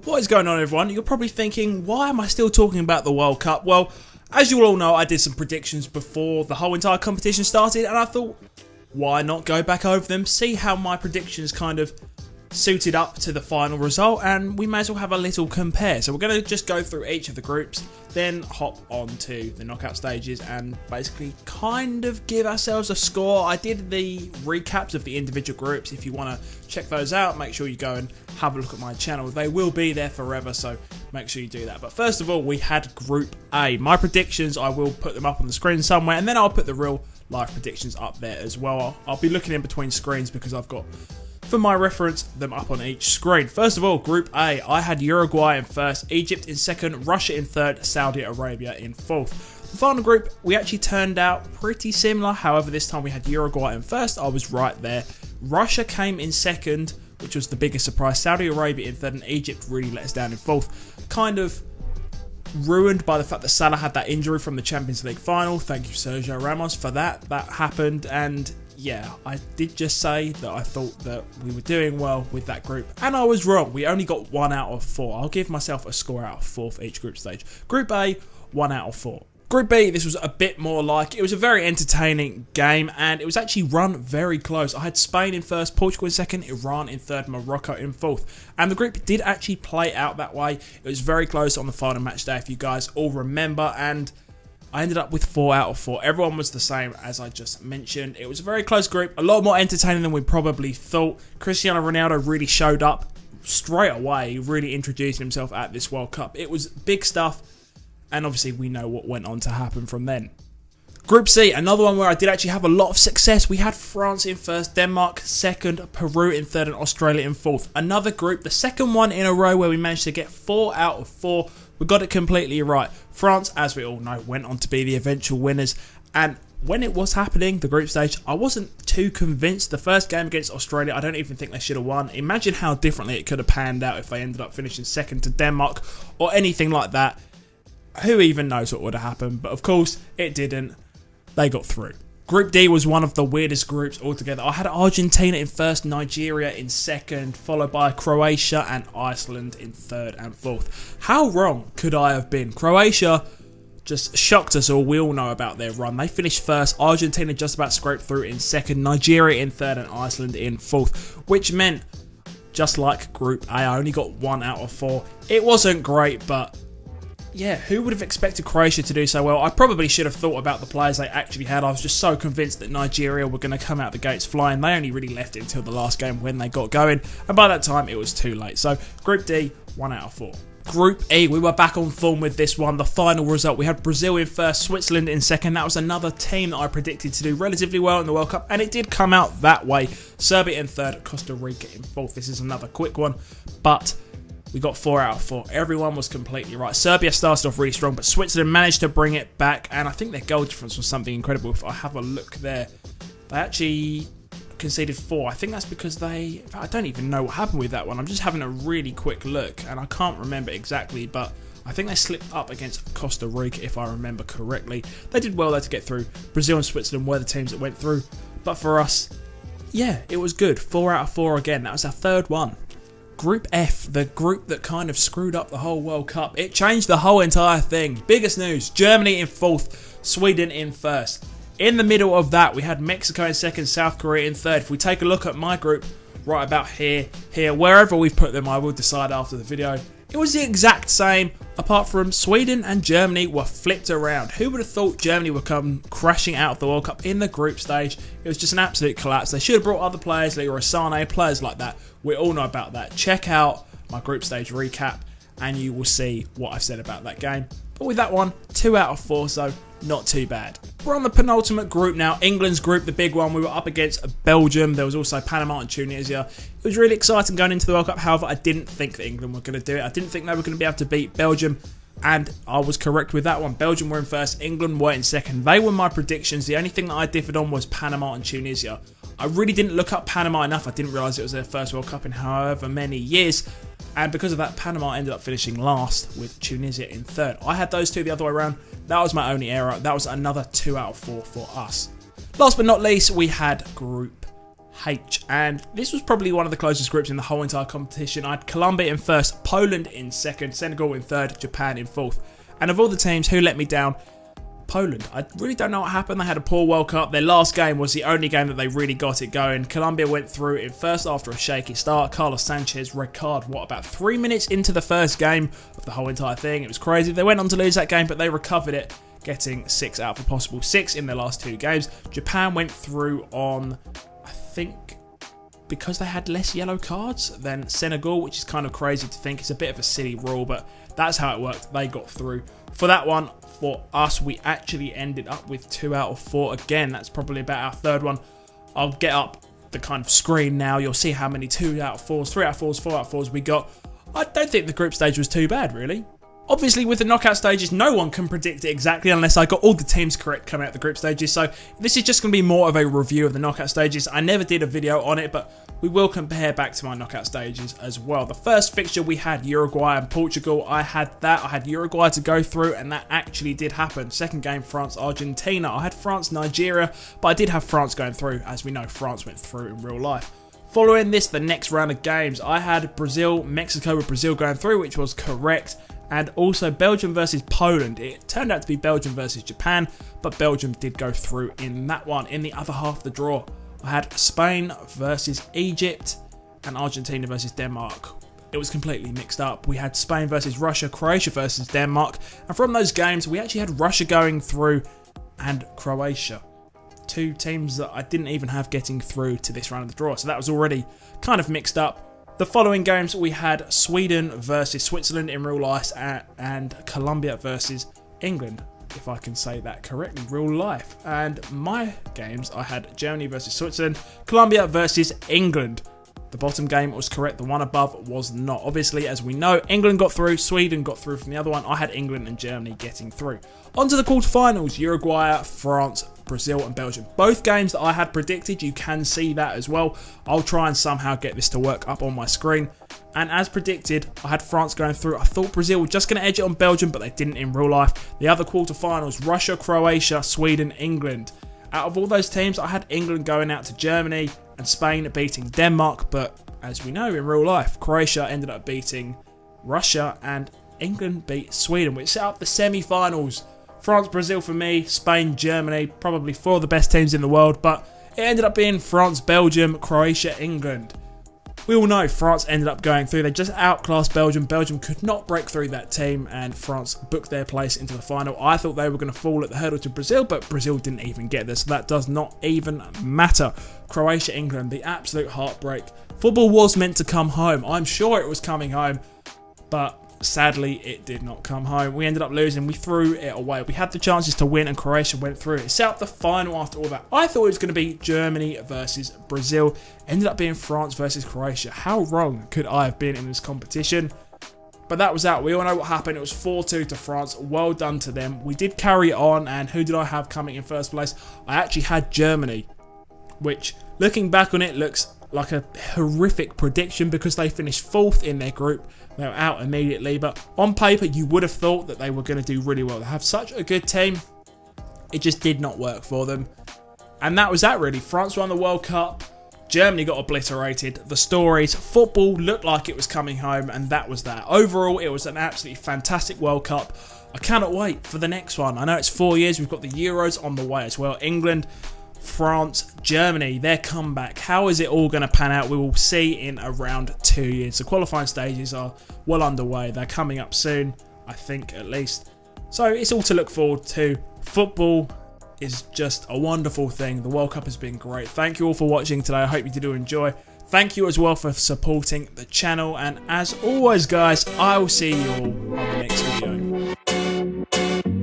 What is going on, everyone? You're probably thinking, why am I still talking about the World Cup? Well, as you all know, I did some predictions before the whole entire competition started, and I thought, why not go back over them, see how my predictions kind of suited up to the final result, and we may as well have a little compare. So we're going to just go through each of the groups, then hop on to the knockout stages and basically kind of give ourselves a score. I did the recaps of the individual groups. If you want to check those out, make sure you go and have a look at my channel. They will be there forever, so make sure you do that. But first of all, we had Group A. My predictions, I will put them up on the screen somewhere, and then I'll put the real live predictions up there as well. I'll be looking in between screens because I've got, for my reference, them up on each screen. First of all, Group A, I had Uruguay in first, Egypt in second, Russia in third, Saudi Arabia in fourth. The final group, we actually turned out pretty similar. However, this time we had Uruguay in first. I was right there. Russia came in second, which was the biggest surprise. Saudi Arabia in third, and Egypt really let us down in fourth. Kind of ruined by the fact that Salah had that injury from the Champions League final. Thank you, Sergio Ramos, for that. That happened, and yeah, I did just say that I thought that we were doing well with that group, and I was wrong. We only got 1 out of 4. I'll give myself a score out of 4 for each group stage. Group A, 1 out of 4. Group B, this was a bit more like, it was a very entertaining game, and it was actually run very close. I had Spain in first, Portugal in second, Iran in third, Morocco in fourth. And the group did actually play out that way. It was very close on the final match day, if you guys all remember, and I ended up with 4 out of 4. Everyone was the same as I just mentioned. It was a very close group, a lot more entertaining than we probably thought. Cristiano Ronaldo really showed up straight away. He really introduced himself at this World Cup. It was big stuff, and obviously we know what went on to happen from then. Group C, another one where I did actually have a lot of success. We had France in first, Denmark second, Peru in third, and Australia in fourth. Another group, the second one in a row where we managed to get 4 out of 4. We got it completely right. France, as we all know, went on to be the eventual winners. And when it was happening, the group stage, I wasn't too convinced. The first game against Australia, I don't even think they should have won. Imagine how differently it could have panned out if they ended up finishing second to Denmark or anything like that. Who even knows what would have happened? But of course, it didn't. They got through. Group D was one of the weirdest groups altogether. I had Argentina in first, Nigeria in second, followed by Croatia and Iceland in third and fourth. How wrong could I have been? Croatia just shocked us all. We all know about their run. They finished first. Argentina just about scraped through in second, Nigeria in third, and Iceland in fourth, which meant, just like Group A, I only got 1 out of 4. It wasn't great, but yeah, who would have expected Croatia to do so well? I probably should have thought about the players they actually had. I was just so convinced that Nigeria were going to come out the gates flying. They only really left it until the last game when they got going, and by that time it was too late. So Group D, 1 out of 4. Group E, we were back on form with this one. The final result, we had Brazil in first, Switzerland in second. That was another team that I predicted to do relatively well in the World Cup, and it did come out that way. Serbia in third, Costa Rica in fourth. This is another quick one, but we got 4 out of 4. Everyone was completely right. Serbia started off really strong, but Switzerland managed to bring it back, and I think their goal difference was something incredible. If I have a look there, they actually conceded 4. I think that's because I don't even know what happened with that one. I'm just having a really quick look, and I can't remember exactly, but I think they slipped up against Costa Rica, if I remember correctly. They did well there to get through. Brazil and Switzerland were the teams that went through, but for us, yeah, it was good. 4 out of 4 again. That was our third one. Group F, the group that kind of screwed up the whole World Cup. It changed the whole entire thing. Biggest news, Germany in fourth, Sweden in first. In the middle of that, we had Mexico in second, South Korea in third. If we take a look at my group, right about here, wherever we've put them, I will decide after the video. It was the exact same, apart from Sweden and Germany were flipped around. Who would have thought Germany would come crashing out of the World Cup in the group stage? It was just an absolute collapse. They should have brought other players, Leroy Sané, players like that. We all know about that. Check out my group stage recap, and you will see what I've said about that game. But with that one, 2 out of 4, so not too bad. We're on the penultimate group now, England's group, the big one. We were up against Belgium. There was also Panama and Tunisia. It was really exciting going into the World Cup. However, I didn't think that England were going to do it. I didn't think they were going to be able to beat Belgium, and I was correct with that one. Belgium were in first, England were in second. They were my predictions. The only thing that I differed on was Panama and Tunisia. I really didn't look up Panama enough. I didn't realise it was their first World Cup in however many years. And because of that, Panama ended up finishing last with Tunisia in third. I had those two the other way around. That was my only error. That was another 2 out of 4 for us. Last but not least, we had Group H, and this was probably one of the closest groups in the whole entire competition. I had Colombia in first, Poland in second, Senegal in third, Japan in fourth. And of all the teams, who let me down? Poland. I really don't know what happened. They had a poor World Cup. Their last game was the only game that they really got it going. Colombia went through in first after a shaky start. Carlos Sanchez, red card, about 3 minutes into the first game of the whole entire thing. It was crazy. They went on to lose that game, but they recovered it, getting 6 out of a possible 6 in their last 2 games. Japan went through on, I think, because they had less yellow cards than Senegal, which is kind of crazy to think. It's a bit of a silly rule, but that's how it worked. They got through. For that one, for us, we actually ended up with 2 out of 4. Again, that's probably about our third one. I'll get up the kind of screen now. You'll see how many 2 out of 4s, 3 out of 4s, 4 out of 4s we got. I don't think the group stage was too bad, really. Obviously, with the knockout stages, no one can predict it exactly unless I got all the teams correct coming out the group stages. So this is just going to be more of a review of the knockout stages. I never did a video on it, but we will compare back to my knockout stages as well. The first fixture, we had Uruguay and Portugal. I had that. I had Uruguay to go through, and that actually did happen. Second game, France-Argentina. I had France-Nigeria, but I did have France going through. As we know, France went through in real life. Following this, the next round of games, I had Brazil-Mexico with Brazil going through, which was correct. And also Belgium versus Poland. It turned out to be Belgium versus Japan, but Belgium did go through in that one. In the other half of the draw, I had Spain versus Egypt and Argentina versus Denmark. It was completely mixed up. We had Spain versus Russia, Croatia versus Denmark. And from those games, we actually had Russia going through and Croatia. 2 teams that I didn't even have getting through to this round of the draw. So that was already kind of mixed up. The following games, we had Sweden versus Switzerland in real life and Colombia versus England, if I can say that correctly, real life. And my games, I had Germany versus Switzerland, Colombia versus England. The bottom game was correct, the one above was not. Obviously, as we know, England got through, Sweden got through from the other one. I had England and Germany getting through. On to the quarterfinals, Uruguay, France, Brazil and Belgium. Both games that I had predicted, you can see that as well. I'll try and somehow get this to work up on my screen. And as predicted, I had France going through. I thought Brazil were just going to edge it on Belgium, but they didn't in real life. The other quarterfinals, Russia, Croatia, Sweden, England. Out of all those teams, I had England going out to Germany and Spain beating Denmark, but as we know in real life, Croatia ended up beating Russia and England beat Sweden, which set up the semi-finals. France, Brazil for me, Spain, Germany, probably 4 of the best teams in the world, but it ended up being France, Belgium, Croatia, England. We all know France ended up going through. They just outclassed Belgium. Belgium could not break through that team, and France booked their place into the final. I thought they were going to fall at the hurdle to Brazil, but Brazil didn't even get there, so that does not even matter. Croatia, England, the absolute heartbreak. Football was meant to come home. I'm sure it was coming home, but sadly, it did not come home. We ended up losing. We threw it away. We had the chances to win, and Croatia went through. It set up the final after all that. I thought it was going to be Germany versus Brazil. Ended up being France versus Croatia. How wrong could I have been in this competition? But that was that. We all know what happened. It was 4-2 to France. Well done to them. We did carry on, and who did I have coming in first place? I actually had Germany, which, looking back on it, looks like a horrific prediction because they finished 4th in their group. They were out immediately, but on paper you would have thought that they were going to do really well. They have such a good team. It just did not work for them. And that was that really. France won the World Cup. Germany got obliterated. The stories, football looked like it was coming home, and that was that. Overall, it was an absolutely fantastic World Cup. I cannot wait for the next one. I know it's 4 years. We've got the Euros on the way as well. England, France, Germany, their comeback. How is it all going to pan out? We will see in around 2 years. The qualifying stages are well underway. They're coming up soon, I think at least. So it's all to look forward to. Football is just a wonderful thing. The World Cup has been great. Thank you all for watching today. I hope you did enjoy. Thank you as well for supporting the channel. And as always, guys, I will see you all on the next video.